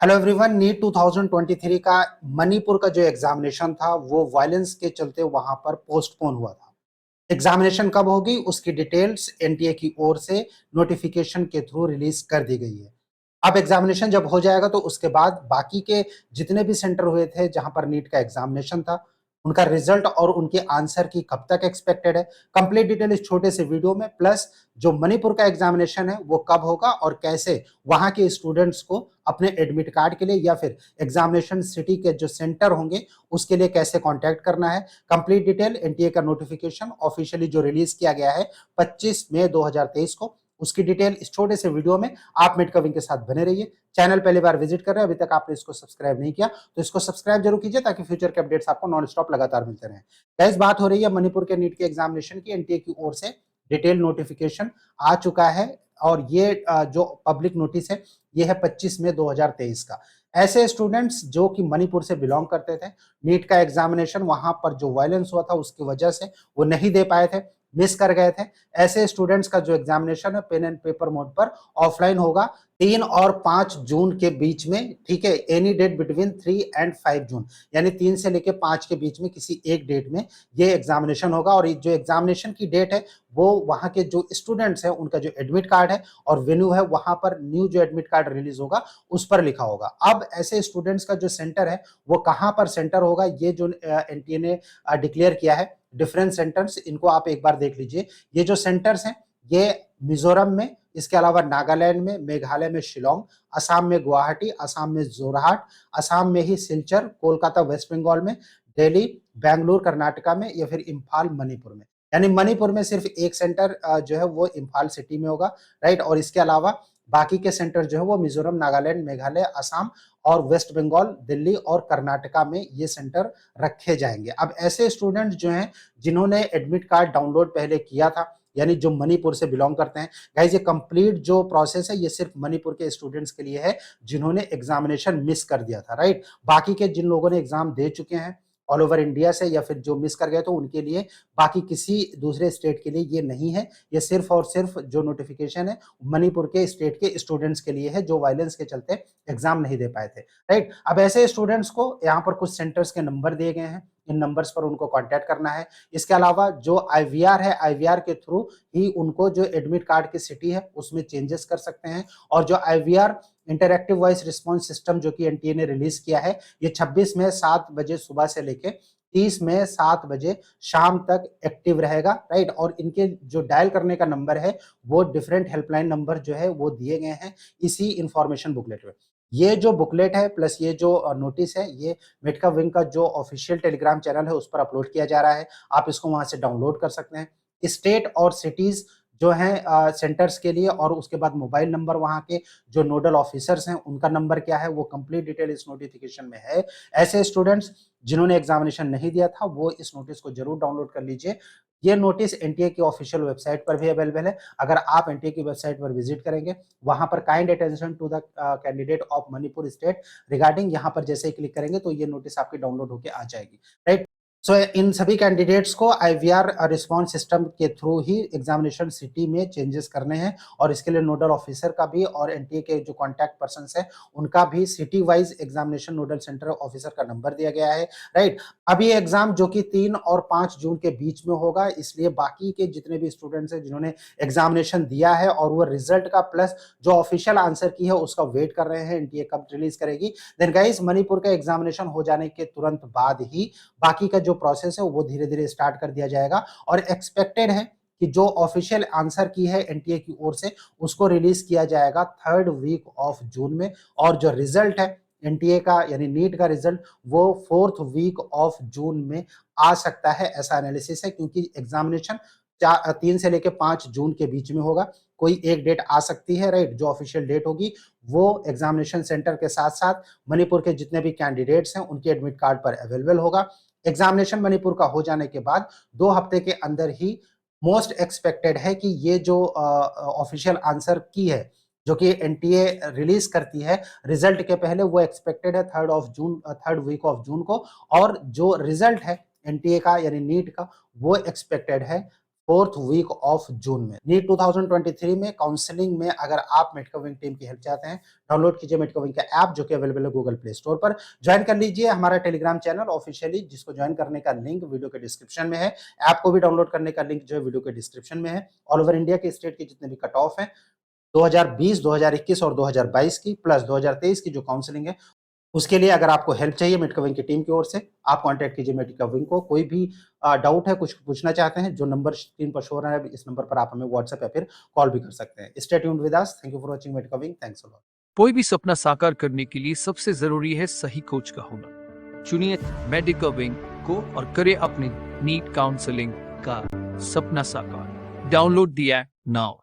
Hello everyone. NEET 2023 का मणिपुर का जो एग्जामिनेशन था वो वायलेंस के चलते वहां पर पोस्टपोन हुआ था। एग्जामिनेशन कब होगी उसकी डिटेल्स एनटीए की ओर से नोटिफिकेशन के थ्रू रिलीज कर दी गई है। अब एग्जामिनेशन जब हो जाएगा तो उसके बाद बाकी के जितने भी सेंटर हुए थे जहां पर नीट का एग्जामिनेशन था उनका रिजल्ट और उनके आंसर की कब तक एक्सपेक्टेड है, कंप्लीट डिटेल इस छोटे से वीडियो में, प्लस जो मणिपुर का एग्जामिनेशन है वो कब होगा और कैसे वहां के स्टूडेंट्स को अपने एडमिट कार्ड के लिए या फिर एग्जामिनेशन सिटी के जो सेंटर होंगे उसके लिए कैसे कांटेक्ट करना है, कंप्लीट डिटेल एनटीए का नोटिफिकेशन ऑफिशियली जो रिलीज किया गया है 25 मई 2023 को, उसकी डिटेल इस छोटे से वीडियो में आप मेडकविंग के साथ बने रहिए। चैनल पहली बार विजिट कर रहे हैं, अभी तक आपने इसको सब्सक्राइब नहीं किया तो इसको सब्सक्राइब जरूर कीजिए ताकि फ्यूचर के अपडेट्स आपको नॉन स्टॉप लगातार मिलते रहें। गाइस, बात हो रही है मणिपुर के नीट के एग्जामिनेशन की। एनटीए की ओर से डिटेल नोटिफिकेशन आ चुका है और ये जो पब्लिक नोटिस है ये है 25 मई 2023 का। ऐसे स्टूडेंट्स जो कि मणिपुर से बिलोंग करते थे, नीट का एग्जामिनेशन वहां पर जो वायलेंस हुआ था उसकी वजह से वो नहीं दे पाए थे, मिस कर गए थे, ऐसे स्टूडेंट्स का जो एग्जामिनेशन है पेन एंड पेपर मोड पर ऑफलाइन होगा 3 और 5 जून के बीच में। ठीक है, एनी डेट बिटवीन 3 एंड 5 जून, यानी 3 से लेकर 5 के बीच में किसी एक डेट में ये एग्जामिनेशन होगा। और जो एग्जामिनेशन की डेट है वो वहां के जो स्टूडेंट्स हैं उनका जो एडमिट कार्ड है और वेन्यू है वहां पर न्यू जो एडमिट कार्ड रिलीज होगा उस पर लिखा होगा। अब ऐसे स्टूडेंट्स का जो सेंटर है वो कहां पर सेंटर होगा ये जो एनटीए ने डिक्लेयर किया है डिफरेंट सेंटर्स, इनको आप एक बार देख लीजिए। ये जो सेंटर्स हैं ये मिजोरम में, इसके अलावा नागालैंड में, मेघालय में शिलोंग, असम में गुवाहाटी, असम में जोरहाट, असम में ही सिलचर, कोलकाता वेस्ट बंगाल में, दिल्ली, बेंगलुरु कर्नाटका में या फिर इम्फाल मणिपुर में। यानी मणिपुर में सिर्फ एक सेंटर जो है वो इम्फाल सिटी में होगा, राइट। और इसके अलावा बाकी के सेंटर जो है वो मिजोरम, नागालैंड, मेघालय, असम और वेस्ट बंगाल, दिल्ली और कर्नाटका में ये सेंटर रखे जाएंगे। अब ऐसे स्टूडेंट्स जो हैं जिन्होंने एडमिट कार्ड डाउनलोड पहले किया था, यानी जो मणिपुर से बिलोंग करते हैं, गाइस ये कंप्लीट जो प्रोसेस है ये सिर्फ मणिपुर के स्टूडेंट्स के लिए है जिन्होंने एग्जामिनेशन मिस कर दिया था, राइट। बाकी के जिन लोगों ने एग्जाम दे चुके हैं ऑल ओवर इंडिया से या फिर जो मिस कर गए तो उनके लिए, बाकी किसी दूसरे स्टेट के लिए ये नहीं है। ये सिर्फ और सिर्फ जो नोटिफिकेशन है मणिपुर के स्टेट के स्टूडेंट्स के लिए है जो वायलेंस के चलते एग्जाम नहीं दे पाए थे, राइट। अब ऐसे स्टूडेंट्स को यहाँ पर कुछ सेंटर्स के नंबर दिए गए हैं, इन नंबर्स पर उनको कांटेक्ट करना है। इसके अलावा जो आईवीआर है, आईवीआर के थ्रू ही उनको जो एडमिट कार्ड की सिटी है उसमें चेंजेस कर सकते हैं। और जो IVR interactive voice response system जो कि एनटीए ने रिलीज किया है ये 26 में 7 बजे सुबह से लेके 30 में 7 बजे शाम तक एक्टिव रहेगा, राइट। और इनके जो डायल करने का नंबर है वो डिफरेंट हेल्पलाइन नंबर जो है वो दिए गए हैं इसी इंफॉर्मेशन बुकलेट में। ये जो बुकलेट है प्लस ये जो नोटिस है ये मेडका विंग का जो ऑफिशियल टेलीग्राम चैनल है उस पर अपलोड किया जा रहा है, आप इसको वहां से डाउनलोड कर सकते हैं। स्टेट और सिटीज जो हैं सेंटर्स के लिए और उसके बाद मोबाइल नंबर वहां के जो नोडल ऑफिसर्स हैं उनका नंबर क्या है वो कंप्लीट डिटेल इस नोटिफिकेशन में है। ऐसे स्टूडेंट्स जिन्होंने एग्जामिनेशन नहीं दिया था वो इस नोटिस को जरूर डाउनलोड कर लीजिए। ये नोटिस एनटीए की ऑफिशियल वेबसाइट पर भी अवेलेबल है। अगर आप एनटीए की वेबसाइट पर विजिट करेंगे वहां पर kind attention to the candidate of Manipur state regarding, यहाँ पर जैसे ही क्लिक करेंगे तो ये नोटिस आपकी डाउनलोड होकर आ जाएगी, राइट। सो इन सभी कैंडिडेट्स को आईवीआर रिस्पॉन्स सिस्टम के थ्रू ही एग्जामिनेशन सिटी में चेंजेस करने हैं और इसके लिए नोडल ऑफिसर का भी और एनटीए के जो कॉन्टैक्ट पर्सन है उनका भी city wise examination nodal centre officer का नंबर दिया गया है, राइट। अभी एग्जाम जो कि 3 और 5 जून के बीच में होगा, इसलिए बाकी के जितने भी स्टूडेंट्स हैं जिन्होंने एग्जामिनेशन दिया है और वो रिजल्ट का प्लस जो ऑफिशियल आंसर की है उसका वेट कर रहे हैं एनटीए कब रिलीज करेगी। देन गाइस मणिपुर का एग्जामिनेशन हो जाने के तुरंत बाद ही बाकी का जो प्रोसेस है वो धीरे धीरे स्टार्ट कर दिया जाएगा और एक्सपेक्टेड है कि जो ऑफिशियल आंसर की है एनटीए की ओर से उसको रिलीज किया जाएगा 3rd वीक ऑफ जून में। और जो रिजल्ट है एनटीए का यानी नीट का रिजल्ट वो 4th वीक ऑफ जून में आ सकता है, ऐसा एनालिसिस है। क्योंकि एग्जामिनेशन 3 से लेकर 5 जून के बीच में होगा, कोई एक डेट आ सकती है, राइट। जो ऑफिशियल डेट होगी वो एग्जामिनेशन सेंटर के साथ साथ मणिपुर के जितने भी कैंडिडेट्स हैं उनके एडमिट कार्ड पर अवेलेबल होगा। एग्जामिनेशन मणिपुर का हो जाने के बाद 2 हफ्ते के अंदर ही मोस्ट एक्सपेक्टेड है कि ये जो ऑफिशियल आंसर की है जो कि एनटीए रिलीज करती है रिजल्ट के पहले, वो एक्सपेक्टेड है 3rd वीक ऑफ जून को। और जो रिजल्ट है एनटीए का यानी नीट का वो एक्सपेक्टेड है 4th वीक ऑफ जून में। नीट 2023 में काउंसलिंग में अगर आप मेडकविंग टीम की हेल्प चाहते हैं, डाउनलोड कीजिए मेडकविंग का ऐप जो कि अवेलेबल है गूगल प्ले स्टोर पर। ज्वाइन कर लीजिए हमारा टेलीग्राम चैनल ऑफिशियली, जिसको ज्वाइन करने का लिंक वीडियो के डिस्क्रिप्शन में है। ऐप को भी डाउनलोड करने का लिंक जो है वीडियो के डिस्क्रिप्शन में है। ऑल ओवर इंडिया के स्टेट के जितने भी कट ऑफ हैं 2020, 2021 और 2022 की प्लस 2023 की जो काउंसलिंग है, उसके लिए अगर आपको हेल्प चाहिए मेडकविंग की टीम की ओर से, आप कांटेक्ट कीजिए मेडकविंग को। कोई भी डाउट है, कुछ पूछना चाहते हैं, जो नंबर स्क्रीन पर शो हो रहा है, इस नंबर पर आप हमें व्हाट्सएप या फिर कॉल भी कर सकते हैं। Stay tuned with us. Thank you for watching Medcaving. Thanks a lot. कोई भी सपना साकार करने के लिए सबसे जरूरी है सही कोच का होना। चुनिए मेडिकविंग को और करें अपने नीट काउंसलिंग का सपना साकार। Download the app now.